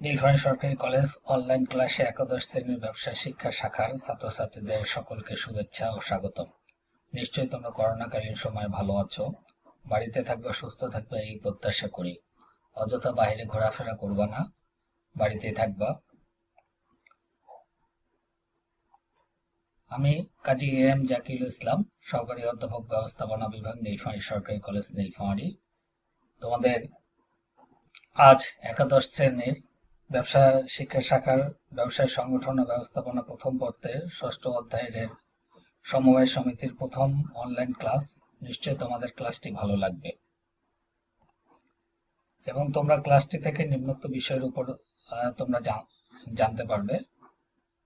নীলফামারী সরকারি college online ক্লাসে একাদশ শ্রেণীর ব্যবসা শিক্ষা শাখার ছাত্রছাত্রীদের সকলকে শুভেচ্ছা ও স্বাগতম। নিশ্চয়ই তোমরা করোনাকালীন সময়ে ভালো আছো, বাড়িতে থাকবে, সুস্থ থাকবে এই প্রত্যাশা করি। অযথা বাইরে ঘোরাফেরা করবা না, বাড়িতেই থাকবা। আমি কাজী এম জাকিরুল ইসলাম, সহকারী অধ্যাপক ব্যবস্থাপনা বিভাগ, নীলফামারী সরকারি কলেজ নীলফামারী। তোমাদের আজ একাদশ শ্রেণীর ব্যবসা শিক্ষা শাখার ব্যবসায় সংগঠন ও ব্যবস্থাপনা প্রথম পত্রের ষষ্ঠ অধ্যায়ের সমবায় সমিতির প্রথম অনলাইন ক্লাস। নিশ্চয়ই তোমাদের ক্লাসটি ভালো লাগবে এবং তোমরা ক্লাসটি থেকে নিম্নোক্ত বিষয়ের উপর তোমরা জানতে পারবে।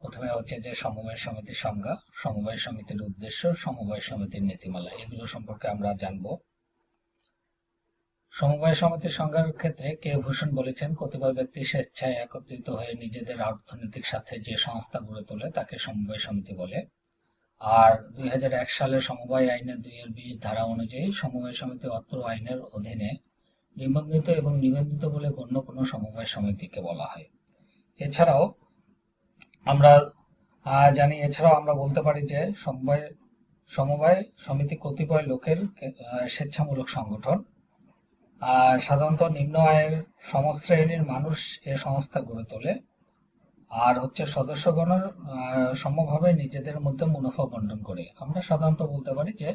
প্রথমে হচ্ছে যে সমবায় সমিতির সংজ্ঞা, সমবায় সমিতির উদ্দেশ্য, সমবায় সমিতির নীতিমালা, এগুলো সম্পর্কে আমরা জানবো। সমবায় সমিতির সংজ্ঞার ক্ষেত্রে কে ভূষণ বলেছেন, কতিপয় ব্যক্তি স্বেচ্ছায় একত্রিত হয়ে নিজেদের অর্থনৈতিক স্বার্থে যে সংস্থা গড়ে তোলে তাকে সমবায় সমিতি বলে। আর 2001 সালের সমবায় আইনের 2-20 ধারা অনুযায়ী সমবায় সমিতি অত্র আইনের অধীনে নিবন্ধিত এবং নিবন্ধিত বলে গণ্য কোনো সমবায় সমিতিকে বলা হয়। এছাড়াও আমরা বলতে পারি যে সমবায় সমিতি কতিপয় লোকের স্বেচ্ছামূলক সংগঠন। সাধারণত নিম্ন আয়ের সমশ্রেণীর মানুষ এ সংস্থা গড়ে তোলে। আর হচ্ছে সদস্যগণের সমভাবে নিজেদের মধ্যে মুনাফা বন্টন করে। আমরা সাধারণত বলতে পারি যে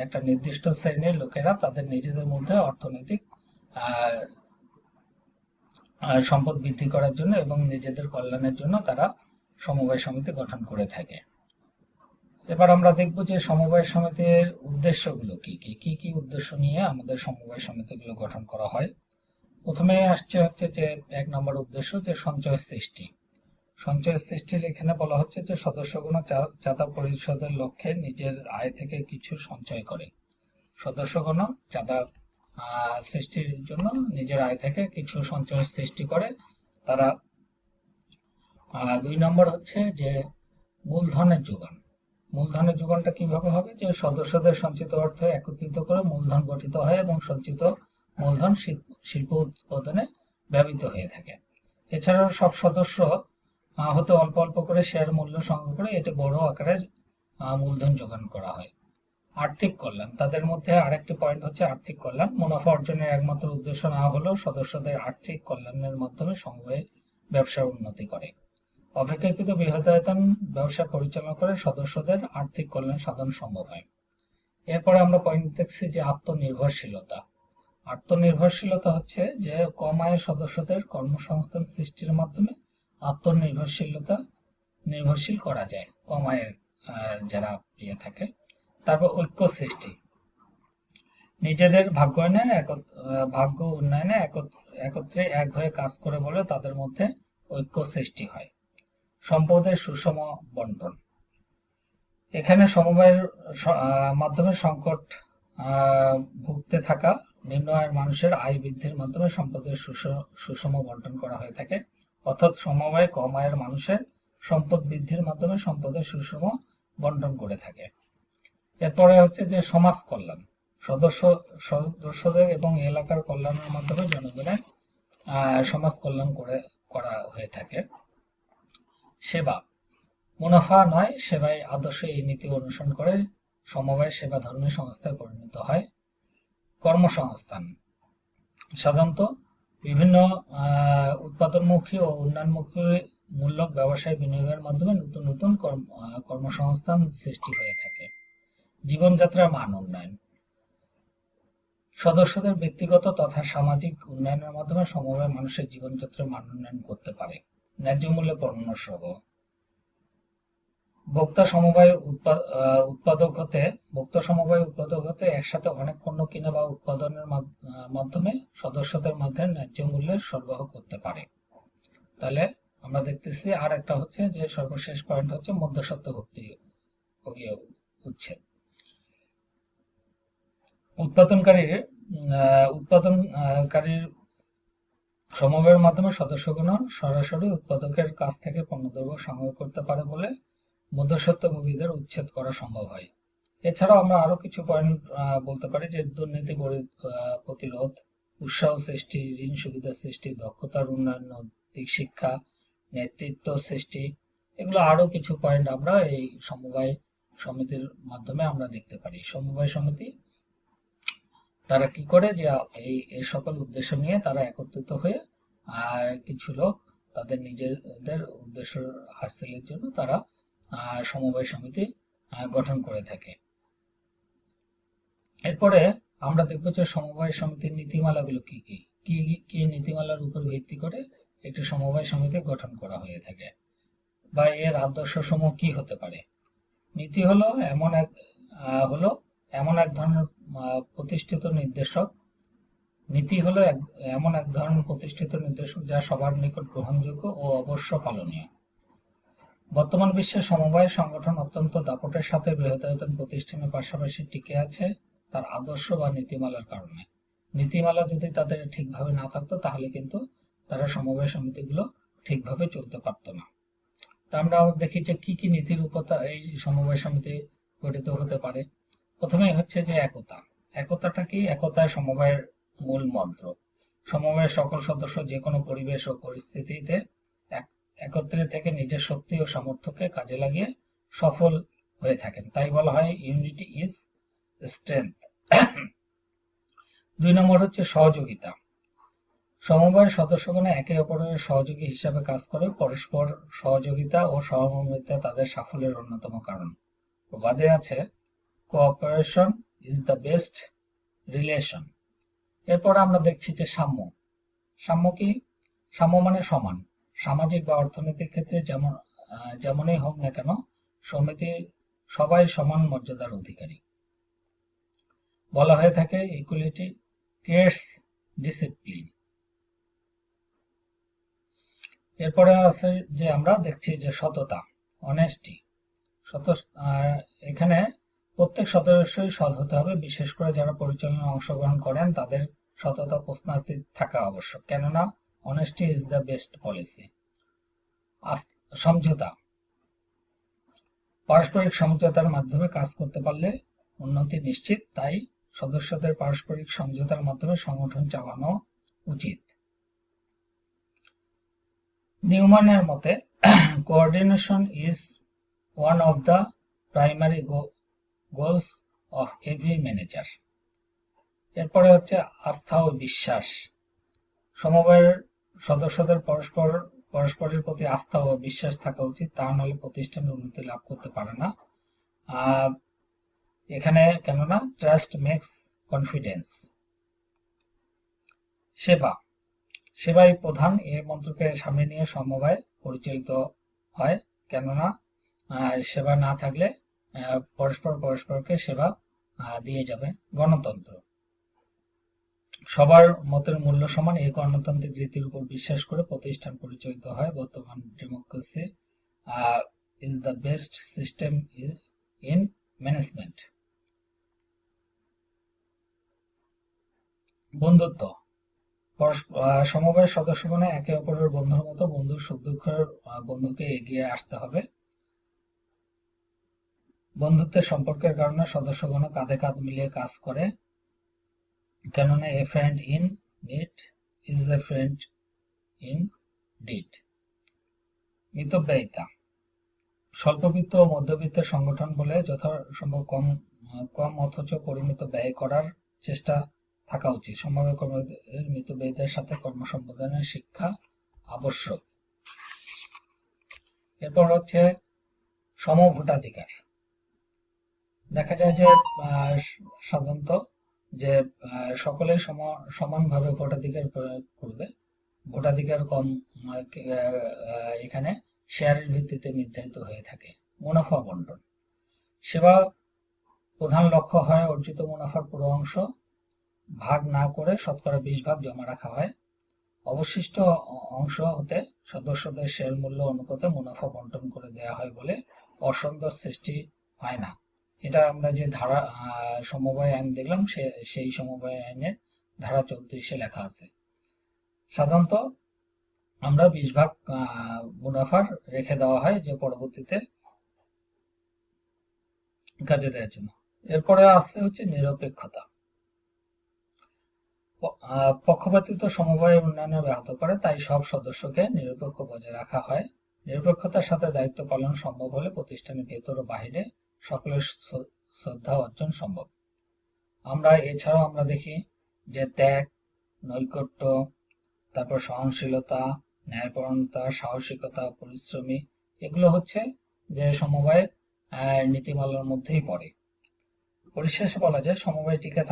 একটা নির্দিষ্ট শ্রেণীর লোকেরা তাদের নিজেদের মধ্যে অর্থনৈতিক সম্পদ বৃদ্ধি করার জন্য এবং নিজেদের কল্যাণের জন্য তারা সমবায় সমিতি গঠন করে থাকে। এবার আমরা দেখব যে সমবায় সমিতির উদ্দেশ্যগুলো কি কি উদ্দেশ্য নিয়ে আমাদের সমবায় সমিতিগুলো গঠন করা হয়। প্রথমে আসছে যে 1 নম্বর উদ্দেশ্য, যে সঞ্চয় সৃষ্টি। সঞ্চয় সৃষ্টির এখানে বলা হচ্ছে যে সদস্যগণ চাঁদা পরিশোধের লক্ষ্যে নিজের আয় থেকে কিছু সঞ্চয় করে। সদস্যগণ চাঁদা সৃষ্টির জন্য নিজের আয় থেকে কিছু সঞ্চয় সৃষ্টি করে তারা। 2 নম্বর হচ্ছে যে মূলধনের যোগান। মূলধনের যোগানটা কিভাবে হবে, যে সদস্যদের সঞ্চিত অর্থ একত্রিত করে মূলধন গঠিত হয় এবং সঞ্চিত মূলধন শিল্প উৎপাদনে ব্যবহৃত হয়ে থাকে। এছাড়াও সব সদস্য হতে অল্প অল্প করে শেয়ার মূল্য সংগ্রহ করে এটি বড় আকারের মূলধন যোগান করা হয়। আর্থিক কল্যাণ, তাদের মধ্যে আরেকটি পয়েন্ট হচ্ছে আর্থিক কল্যাণ। মুনাফা অর্জনের একমাত্র উদ্দেশ্য না হলেও সদস্যদের আর্থিক কল্যাণের মাধ্যমে সমবায় ব্যবসার উন্নতি করে। অপেক্ষাকৃত বৃহদায়তন ব্যবসা পরিচালনা করে সদস্যদের আর্থিক কল্যাণ সাধন সম্ভব হয়। এরপরে আমরা পয়েন্ট দেখছি যে আত্মনির্ভরশীলতা। আত্মনির্ভরশীলতা হচ্ছে যে কম আয়ের সদস্যদের কর্মসংস্থান সৃষ্টির মাধ্যমে নির্ভরশীল করা যায়, কম আয়ের যারা থাকে। তারপর ঐক্য সৃষ্টি, নিজেদের ভাগ্য উন্নয়নে একত্রে এক হয়ে কাজ করে বলে তাদের মধ্যে ঐক্য সৃষ্টি হয়। সম্পদের সুষম বন্টন, এখানে সমবায়ের মাধ্যমে সংকট ভুগতে থাকা নিম্ন আয়ের মানুষের আয় বৃদ্ধির মাধ্যমে সম্পদের সুষম বন্টন করা হয়ে থাকে। অর্থাৎ সমবায় কম আয়ের মানুষের সম্পদ বৃদ্ধির মাধ্যমে সম্পদের সুষম বন্টন করে থাকে। এরপরে হচ্ছে যে সমাজ কল্যাণ, সদস্যদের এবং এলাকার কল্যাণের মাধ্যমে জনগণের সমাজ কল্যাণ করা হয়ে থাকে। সেবা, মুনাফা নয় সেবায় আদর্শ এই নীতি অনুসরণ করে সমবায় সেবা ধর্মী সংস্থায় পরিণত হয়। কর্মসংস্থান, সাধারণত বিভিন্ন উৎপাদনমুখী ও উন্নয়নমুখী মূলক ব্যবসায় বিনিয়োগের মাধ্যমে নতুন নতুন কর্মসংস্থান সৃষ্টি হয়ে থাকে। জীবনযাত্রার মান উন্নয়ন, সদস্যদের ব্যক্তিগত তথা সামাজিক উন্নয়নের মাধ্যমে সমবায় মানুষের জীবনযাত্রার মান উন্নয়ন করতে পারে। ন্যায্য মূল্যে পণ্য সরবরাহ, ভোক্তা সমবায় উৎপাদক হতে একসাথে অনেক পণ্য কিনে বা উৎপাদনের মাধ্যমে সদস্যদের মধ্যে ন্যায্য মূল্যের সরবরাহ করতে পারে। তাহলে আমরা দেখতেছি আর একটা হচ্ছে যে সর্বশেষ পয়েন্ট হচ্ছে মধ্যস্বত্বভুক্তি উচ্ছেদ। উৎপাদনকারীর সমবায়ের মাধ্যমে সদস্যগণ সরাসরি উৎপাদকের কাছ থেকে পণ্যদ্রব্য সংগ্রহ করতে পারে বলে মধ্যস্বত্বভোগীদের উচ্ছেদ করা সম্ভব হয়। এছাড়াও আমরা আরো কিছু পয়েন্ট বলতে পারি যে দুর্নীতি প্রতিরোধ, উৎসাহ সৃষ্টি, ঋণ সুবিধা সৃষ্টি, দক্ষতার উন্নয়ন, নৈতিক শিক্ষা, নেতৃত্ব সৃষ্টি, এগুলো আরো কিছু পয়েন্ট আমরা এই সমবায় সমিতির মাধ্যমে আমরা দেখতে পারি। সমবায় সমিতি তারা কি করে যে এই সকল উদ্দেশ্য নিয়ে তারা একত্রিত হয়ে কিছু লোক তাদের নিজেদের উদ্দেশ্য হাসিলের জন্য তারা সমবায় সমিতি গঠন করে থাকে। এরপরে আমরা দেখবো যে সমবায় সমিতির নীতিমালাগুলো কি কি কি কি নীতিমালার উপর ভিত্তি করে একটি সমবায় সমিতি গঠন করা হয়ে থাকে বা এর আদর্শ সমূহ কি হতে পারে। নীতি হলো এমন এক ধরনের প্রতিষ্ঠিত নির্দেশক। নীতি হলো এমন এক ধরনের প্রতিষ্ঠিত নির্দেশক যা সবার নিকট গ্রহণযোগ্য ও অবশ্য পালনীয়। বর্তমান বিশ্বে সমবায় সংগঠন অত্যন্ত দাপটের সাথে বৃহদায়তন প্রতিষ্ঠানের পাশাপাশি টিকে আছে তার আদর্শ বা নীতিমালার কারণে। নীতিমালা যদি তাদের ঠিকভাবে না থাকতো তাহলে কিন্তু তারা সমবায় সমিতিগুলো ঠিকভাবে চলতে পারতো না। তা আমরা দেখি যে কি কি নীতির উপর এই সমবায় সমিতি গঠিত হতে পারে। প্রথমেই হচ্ছে যে একতা। একতাটা কি? একতায় সমবায়ের মূল মন্ত্র। সমবায়ের সকল সদস্য যে কোনো পরিবেশ ও পরিস্থিতিতে একত্রে থেকে নিজের শক্তি ও সামর্থ্যকে কাজে লাগিয়ে সফল হয়ে থাকেন, তাই বলা হয় ইউনিটি ইজ স্ট্রেংথ। 2 নম্বর হচ্ছে সহযোগিতা। সমবায়ের সদস্যগণ একে অপরের সহযোগী হিসাবে কাজ করে। পরস্পর সহযোগিতা ও সহমর্মিতা তাদের সাফল্যের অন্যতম কারণ। প্রবাদে আছে, cooperation is the best relation. এরপর আমরা দেখছি যে সাম্য। সাম্য কি? সাম্য মানে সমান। সামাজিক বা অর্থনৈতিক ক্ষেত্রে যেমনই হোক না কেন, সমিতির সবাই সমান মর্যাদার অধিকারী। বলা হয়ে থাকে ইকুয়ালিটি ক্রিয়েটস ডিসিপ্লিন। এরপরে আছে যে আমরা দেখছি যে সততা, অনেস্টি। এখানে প্রত্যেক সদস্যই সৎ হতে হবে, বিশেষ করে যারা পরিচালনায় অংশগ্রহণ করেন তাদের সততা প্রশ্নাতীত থাকা আবশ্যক, কেননা honesty is the best policy. সমঝোতা। পারস্পরিক সমঝোতার মাধ্যমে কাজ করতে পারলে উন্নতি নিশ্চিত, তাই সদস্যদের পারস্পরিক সমঝোতার মাধ্যমে সংগঠন চালানো উচিত। নিউম্যানের মতে, coordination is one of the primary goals of every manager. এরপরে হচ্ছে আস্থা ও বিশ্বাস। সমবায়ের সদস্যদের পরস্পরের প্রতি আস্থা ও বিশ্বাস থাকা উচিত, তা নাহলে প্রতিষ্ঠান উন্নতি লাভ করতে পারে না। এখানে কেননা ট্রাস্ট মেক্স কনফিডেন্স। সেবা। সেবাই প্রধান, এই মন্ত্রকে সামনে নিয়ে সমবায় পরিচালিত হয়, কেননা সেবা না থাকলে পরস্পরকে সেবা দিয়ে যাবে। গণতন্ত্র। সবার মতের মূল্য সমান, এই গণতান্ত্রিক রীতির উপর বিশ্বাস করে প্রতিষ্ঠান পরিচালিত হয়। বর্তমান democracy is the best system in management. বন্ধুত্ব। সমবায়ের সদস্যগণে একে অপরের বন্ধুর মতো, বন্ধুর সুখ দুঃখের বন্ধুকে এগিয়ে আসতে হবে। বন্ধুত্বের সম্পর্কের কারণে সদস্যগণ কাঁধে কাঁধ মিলিয়ে কাজ করে, কেননা a friend in need is a friend in deed. মিতব্যয়িতা। স্বল্পবিত্ত ও মধ্যবিত্তের সংগঠন বলে যথাসম্ভব কম অথচ পরিমিত ব্যয় করার চেষ্টা থাকা উচিত। সমবায় কর্মীদের মিতব্যয়িতার সাথে কর্মসম্পাদনের শিক্ষা আবশ্যক। এরপর হচ্ছে সমভোটাধিকার। দেখা যায় যে সাধারণত যে সকলেই সমানভাবে ভোটাধিকার প্রয়োগ করবে। ভোটাধিকার কম এখানে শেয়ারের ভিত্তিতে নির্ধারিত হয়ে থাকে। মুনাফা বন্টন। সেবা প্রধান লক্ষ্য হয় অর্জিত মুনাফার পুরো অংশ ভাগ না করে শতকরা 20 ভাগ জমা রাখা হয়। অবশিষ্ট অংশ হতে সদস্যদের শেয়ার মূল্য অনুপাতে মুনাফা বন্টন করে দেওয়া হয় বলে অসন্তোষ সৃষ্টি হয় না। এটা আমরা যে ধারা সমবায় আইন দেখলাম, সেই সমবায় আইনের ধারা 34-এ লেখা আছে। সাধারণত আমরা 20 ভাগ মুনাফার রেখে দেওয়া হয়, যে পরবর্তীতে কাজে দেওয়ার জন্য। এরপরে আছে হচ্ছে নিরপেক্ষতা। পক্ষপাতিত্ব সমবায় উন্নয়নে ব্যাহত করে, তাই সব সদস্যকে নিরপেক্ষ বজায় রাখা হয়। নিরপেক্ষতার সাথে দায়িত্ব পালন সম্ভব হলে প্রতিষ্ঠানের ভেতর ও বাহিরে সকলের শ্রদ্ধা অর্জন সম্ভব। এছাড়াও আমরা দেখি যে ত্যাগ, নৈকট্য, তারপর সহনশীলতা, ন্যায়পরায়ণতা, সাহসিকতা, পরিশ্রমী, এগুলো হচ্ছে যে সমবায়ের নীতিমালার মধ্যেই পড়ে। পরিশেষে বলা যায় সমবায় টিকে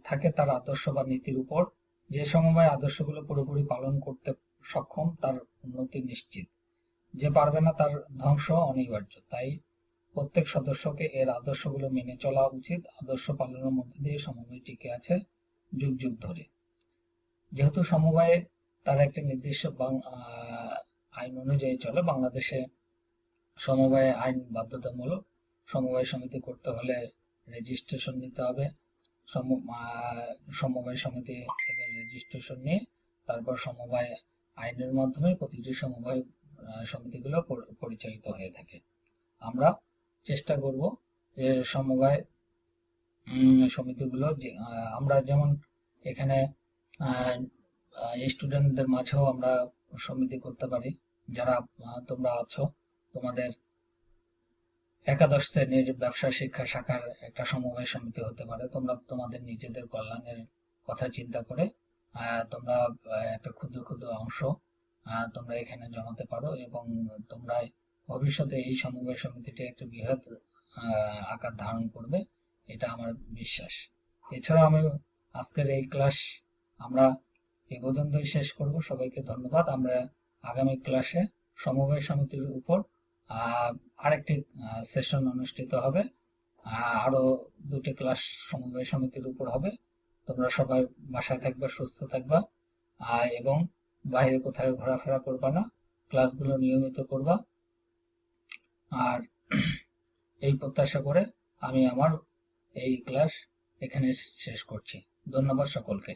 থাকে তার আদর্শ বা নীতির উপর। যে সমবায় আদর্শগুলো পুরোপুরি পালন করতে সক্ষম তার উন্নতি নিশ্চিত, যে পারবে না তার ধ্বংস অনিবার্য। তাই প্রত্যেক সদস্যকে এর আদর্শগুলো মেনে চলা উচিত। আদর্শ পালনের মধ্যে দিয়ে সমবায় টিকে আছে যুগ যুগ ধরে। যেহেতু সমবায়ে তার একটা নির্দিষ্ট আইন অনুযায়ী চলে, বাংলাদেশে সমবায় আইন বাধ্যতামূলক। সমবায় সমিতি করতে হলে রেজিস্ট্রেশন নিতে হবে। সমবায় সমিতি থেকে রেজিস্ট্রেশন নিয়ে তারপর সমবায় আইনের মাধ্যমে প্রতিটি সমবায় সমিতিগুলো পরিচালিত হয়ে থাকে। আমরা চেষ্টা করব যে সমবায় সমিতিগুলো আমরা যেমন এখানে স্টুডেন্টদের মাঝেও আমরা সমিতি করতে পারি। যারা তোমরা আছো, তোমাদের একাদশ শ্রেণীর ব্যবসা শিক্ষা শাখার একটা সমবায় সমিতি হতে পারে। তোমরা তোমাদের নিজেদের কল্যাণের কথা চিন্তা করে তোমরা একটা ক্ষুদ্র ক্ষুদ্র অংশ তোমরা এখানে জমাতে পারো, এবং তোমরা ভবিষ্যতে এই সমবায় সমিতিটি একটা বৃহৎ আকার ধারণ করবে, এটা আমার বিশ্বাস। এছাড়াও আমি আজকের এই ক্লাস আমরা এই পর্যন্তই শেষ করব। সবাইকে ধন্যবাদ। আমরা আগামী ক্লাসে সমবায় সমিতির উপর আরেকটি সেশন অনুষ্ঠিত হবে। আরো দুটি ক্লাস সমবায় সমিতির উপর হবে। তোমরা সবাই বাসায় থাকবা, সুস্থ থাকবা, এবং বাইরে কোথাও ঘোরাফেরা করবা না, ক্লাসগুলো নিয়মিত করবা। আর এই প্রত্যাশা করে আমি আমার এই ক্লাস এখানে শেষ করছি। ধন্যবাদ সকলকে।